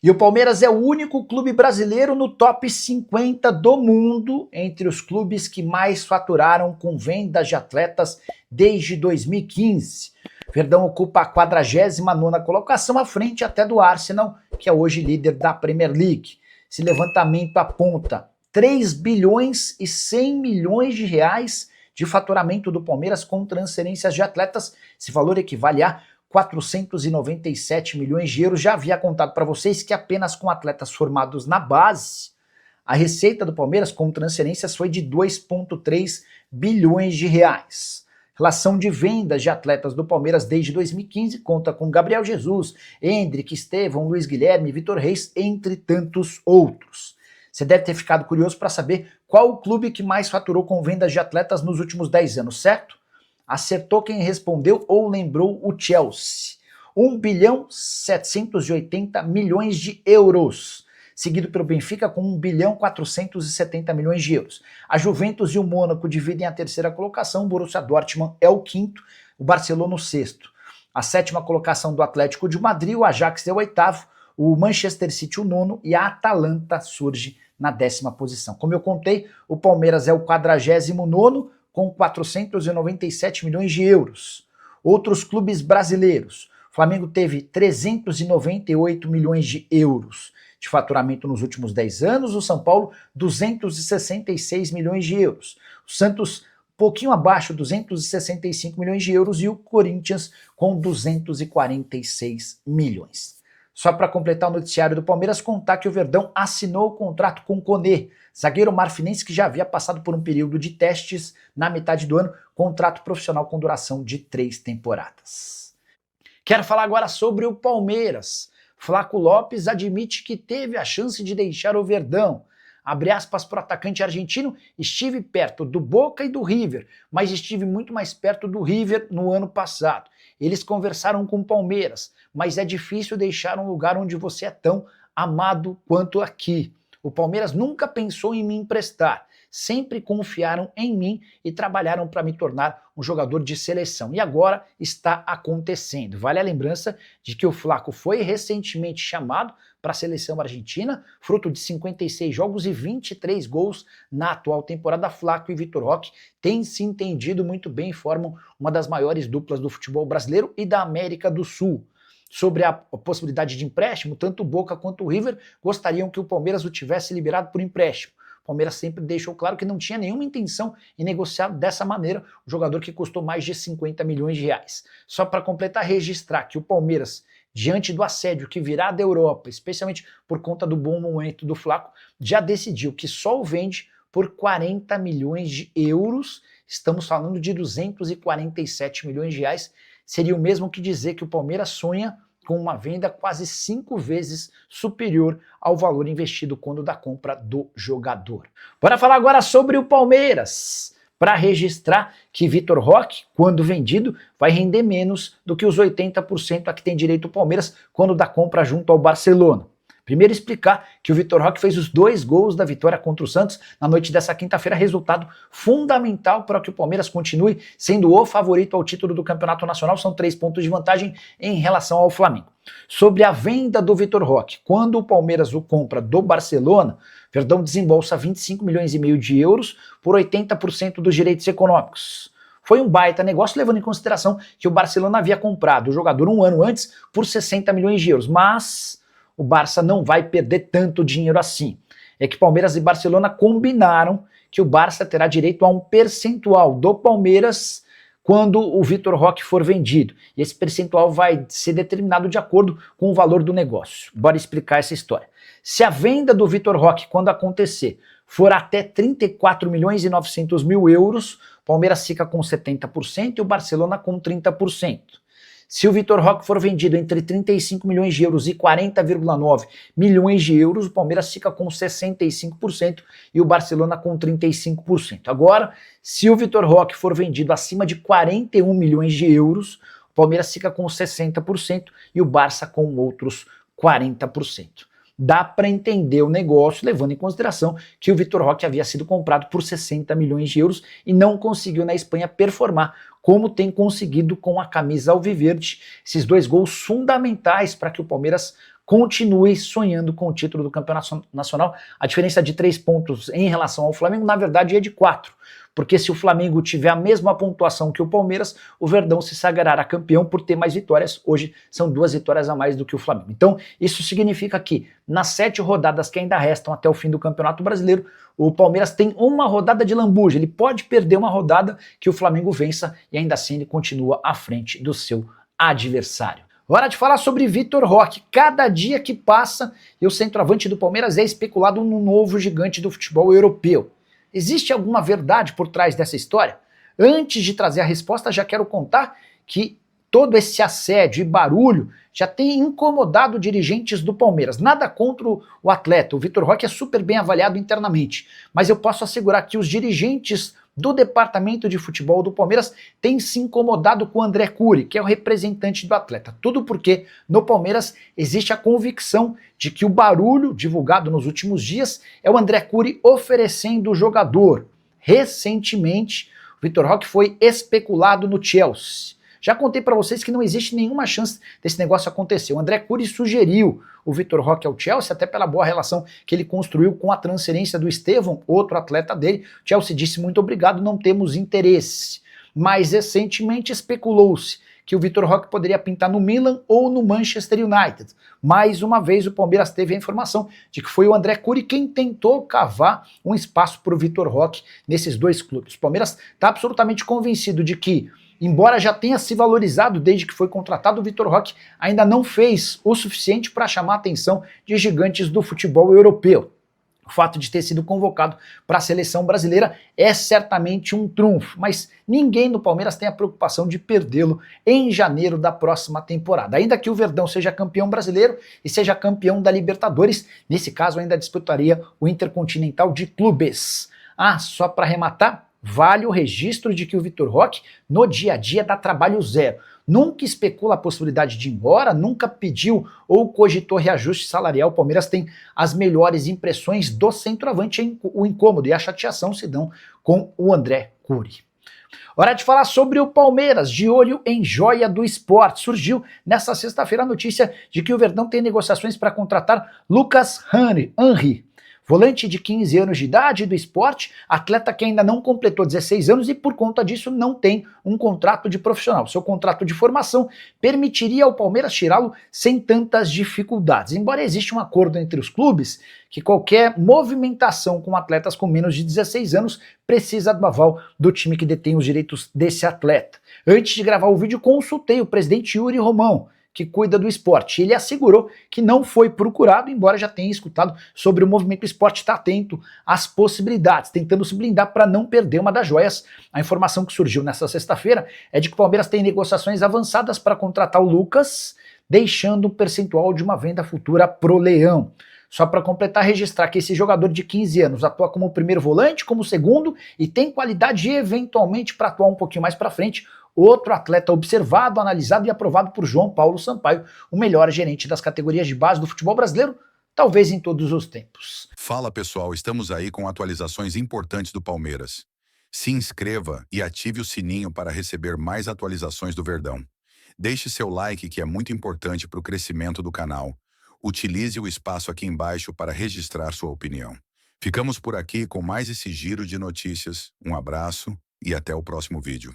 E o Palmeiras é o único clube brasileiro no top 50 do mundo entre os clubes que mais faturaram com vendas de atletas desde 2015. Verdão ocupa a 49ª colocação, à frente até do Arsenal, que é hoje líder da Premier League. Esse levantamento aponta 3 bilhões e 100 milhões de reais de faturamento do Palmeiras com transferências de atletas. Esse valor equivale a 497 milhões de euros. Já havia contado para vocês que apenas com atletas formados na base, a receita do Palmeiras com transferências foi de 2,3 bilhões de reais. Relação de vendas de atletas do Palmeiras desde 2015 conta com Gabriel Jesus, Endrick, Estevão, Luiz Guilherme, Vitor Reis, entre tantos outros. Você deve ter ficado curioso para saber qual o clube que mais faturou com vendas de atletas nos últimos 10 anos, certo? Acertou quem respondeu ou lembrou o Chelsea. 1 bilhão 780 milhões de euros. Seguido pelo Benfica com 1 bilhão 470 milhões de euros. A Juventus e o Mônaco dividem a terceira colocação, o Borussia Dortmund é o quinto, o Barcelona o sexto. A sétima colocação do Atlético de Madrid, o Ajax é o oitavo, o Manchester City o nono e a Atalanta surge na 10ª posição. Como eu contei, o Palmeiras é o 49º com 497 milhões de euros. Outros clubes brasileiros. O Flamengo teve 398 milhões de euros de faturamento nos últimos 10 anos, o São Paulo 266 milhões de euros. O Santos pouquinho abaixo, 265 milhões de euros, e o Corinthians com 246 milhões. Só para completar o noticiário do Palmeiras, contar que o Verdão assinou o contrato com o Koné, zagueiro marfinense que já havia passado por um período de testes na metade do ano, contrato profissional com duração de 3 temporadas. Quero falar agora sobre o Palmeiras. Flaco Lopes admite que teve a chance de deixar o Verdão. Abre aspas para o atacante argentino: estive perto do Boca e do River, mas estive muito mais perto do River no ano passado. Eles conversaram com o Palmeiras, mas é difícil deixar um lugar onde você é tão amado quanto aqui. O Palmeiras nunca pensou em me emprestar, sempre confiaram em mim e trabalharam para me tornar um jogador de seleção. E agora está acontecendo. Vale a lembrança de que o Flaco foi recentemente chamado para a seleção argentina, fruto de 56 jogos e 23 gols na atual temporada. Flaco e Vitor Roque têm se entendido muito bem e formam uma das maiores duplas do futebol brasileiro e da América do Sul. Sobre a possibilidade de empréstimo, tanto o Boca quanto o River gostariam que o Palmeiras o tivesse liberado por empréstimo. O Palmeiras sempre deixou claro que não tinha nenhuma intenção em negociar dessa maneira o jogador que custou mais de 50 milhões de reais. Só para completar, registrar que o Palmeiras, diante do assédio que virá da Europa, especialmente por conta do bom momento do Flaco, já decidiu que só o vende por 40 milhões de euros. Estamos falando de 247 milhões de reais. Seria o mesmo que dizer que o Palmeiras sonha com uma venda quase 5 vezes superior ao valor investido quando da compra do jogador. Bora falar agora sobre o Palmeiras, para registrar que Vitor Roque, quando vendido, vai render menos do que os 80% a que tem direito o Palmeiras quando da compra junto ao Barcelona. Primeiro explicar que o Vitor Roque fez os 2 gols da vitória contra o Santos na noite dessa quinta-feira, resultado fundamental para que o Palmeiras continue sendo o favorito ao título do Campeonato Nacional. São 3 pontos de vantagem em relação ao Flamengo. Sobre a venda do Vitor Roque, quando o Palmeiras o compra do Barcelona, Verdão desembolsa 25 milhões e meio de euros por 80% dos direitos econômicos. Foi um baita negócio, levando em consideração que o Barcelona havia comprado o jogador um ano antes por 60 milhões de euros, mas o Barça não vai perder tanto dinheiro assim. É que Palmeiras e Barcelona combinaram que o Barça terá direito a um percentual do Palmeiras quando o Vitor Roque for vendido. E esse percentual vai ser determinado de acordo com o valor do negócio. Bora explicar essa história. Se a venda do Vitor Roque, quando acontecer, for até 34 milhões e 900 mil euros, o Palmeiras fica com 70% e o Barcelona com 30%. Se o Vitor Roque for vendido entre 35 milhões de euros e 40,9 milhões de euros, o Palmeiras fica com 65% e o Barcelona com 35%. Agora, se o Vitor Roque for vendido acima de 41 milhões de euros, o Palmeiras fica com 60% e o Barça com outros 40%. Dá para entender o negócio, levando em consideração que o Vitor Roque havia sido comprado por 60 milhões de euros e não conseguiu na Espanha performar como tem conseguido com a camisa alviverde. Esses 2 gols fundamentais para que o Palmeiras continue sonhando com o título do Campeonato Nacional. A diferença de 3 pontos em relação ao Flamengo, na verdade, é de 4. Porque se o Flamengo tiver a mesma pontuação que o Palmeiras, o Verdão se sagrará campeão por ter mais vitórias. Hoje são 2 vitórias a mais do que o Flamengo. Então, isso significa que nas 7 rodadas que ainda restam até o fim do Campeonato Brasileiro, o Palmeiras tem uma rodada de lambuja. Ele pode perder uma rodada que o Flamengo vença e ainda assim ele continua à frente do seu adversário. Hora de falar sobre Vitor Roque. Cada dia que passa e o centroavante do Palmeiras é especulado no novo gigante do futebol europeu. Existe alguma verdade por trás dessa história? Antes de trazer a resposta, já quero contar que todo esse assédio e barulho já tem incomodado dirigentes do Palmeiras. Nada contra o atleta, o Vitor Roque é super bem avaliado internamente, mas eu posso assegurar que os dirigentes do departamento de futebol do Palmeiras têm se incomodado com o André Curi, que é o representante do atleta. Tudo porque no Palmeiras existe a convicção de que o barulho divulgado nos últimos dias é o André Curi oferecendo o jogador. Recentemente, o Vitor Roque foi especulado no Chelsea. Já contei para vocês que não existe nenhuma chance desse negócio acontecer. O André Curi sugeriu o Vitor Roque ao Chelsea, até pela boa relação que ele construiu com a transferência do Estevão, outro atleta dele. O Chelsea disse muito obrigado, não temos interesse. Mais recentemente especulou-se que o Vitor Roque poderia pintar no Milan ou no Manchester United. Mais uma vez o Palmeiras teve a informação de que foi o André Curi quem tentou cavar um espaço para o Vitor Roque nesses 2 clubes. O Palmeiras está absolutamente convencido de que, embora já tenha se valorizado desde que foi contratado, o Vitor Roque ainda não fez o suficiente para chamar a atenção de gigantes do futebol europeu. O fato de ter sido convocado para a seleção brasileira é certamente um trunfo, mas ninguém no Palmeiras tem a preocupação de perdê-lo em janeiro da próxima temporada. Ainda que o Verdão seja campeão brasileiro e seja campeão da Libertadores, nesse caso ainda disputaria o Intercontinental de Clubes. Só para arrematar, vale o registro de que o Vitor Roque, no dia a dia, dá trabalho zero. Nunca especula a possibilidade de ir embora, nunca pediu ou cogitou reajuste salarial. O Palmeiras tem as melhores impressões do centroavante. O incômodo e a chateação se dão com o André Curi. Hora de falar sobre o Palmeiras, de olho em joia do esporte. Surgiu nesta sexta-feira a notícia de que o Verdão tem negociações para contratar Lucas Henry, volante de 15 anos de idade do esporte, atleta que ainda não completou 16 anos e por conta disso não tem um contrato de profissional. Seu contrato de formação permitiria ao Palmeiras tirá-lo sem tantas dificuldades. Embora exista um acordo entre os clubes que qualquer movimentação com atletas com menos de 16 anos precisa do aval do time que detém os direitos desse atleta. Antes de gravar o vídeo, consultei o presidente Yuri Romão, que cuida do esporte. Ele assegurou que não foi procurado, embora já tenha escutado sobre o movimento. O esporte está atento às possibilidades, tentando se blindar para não perder uma das joias. A informação que surgiu nesta sexta-feira é de que o Palmeiras tem negociações avançadas para contratar o Lucas, deixando um percentual de uma venda futura pro Leão. Só para completar, registrar que esse jogador de 15 anos atua como primeiro volante, como segundo e tem qualidade eventualmente para atuar um pouquinho mais para frente. Outro atleta observado, analisado e aprovado por João Paulo Sampaio, o melhor gerente das categorias de base do futebol brasileiro, talvez em todos os tempos. Fala pessoal, estamos aí com atualizações importantes do Palmeiras. Se inscreva e ative o sininho para receber mais atualizações do Verdão. Deixe seu like, que é muito importante para o crescimento do canal. Utilize o espaço aqui embaixo para registrar sua opinião. Ficamos por aqui com mais esse giro de notícias. Um abraço e até o próximo vídeo.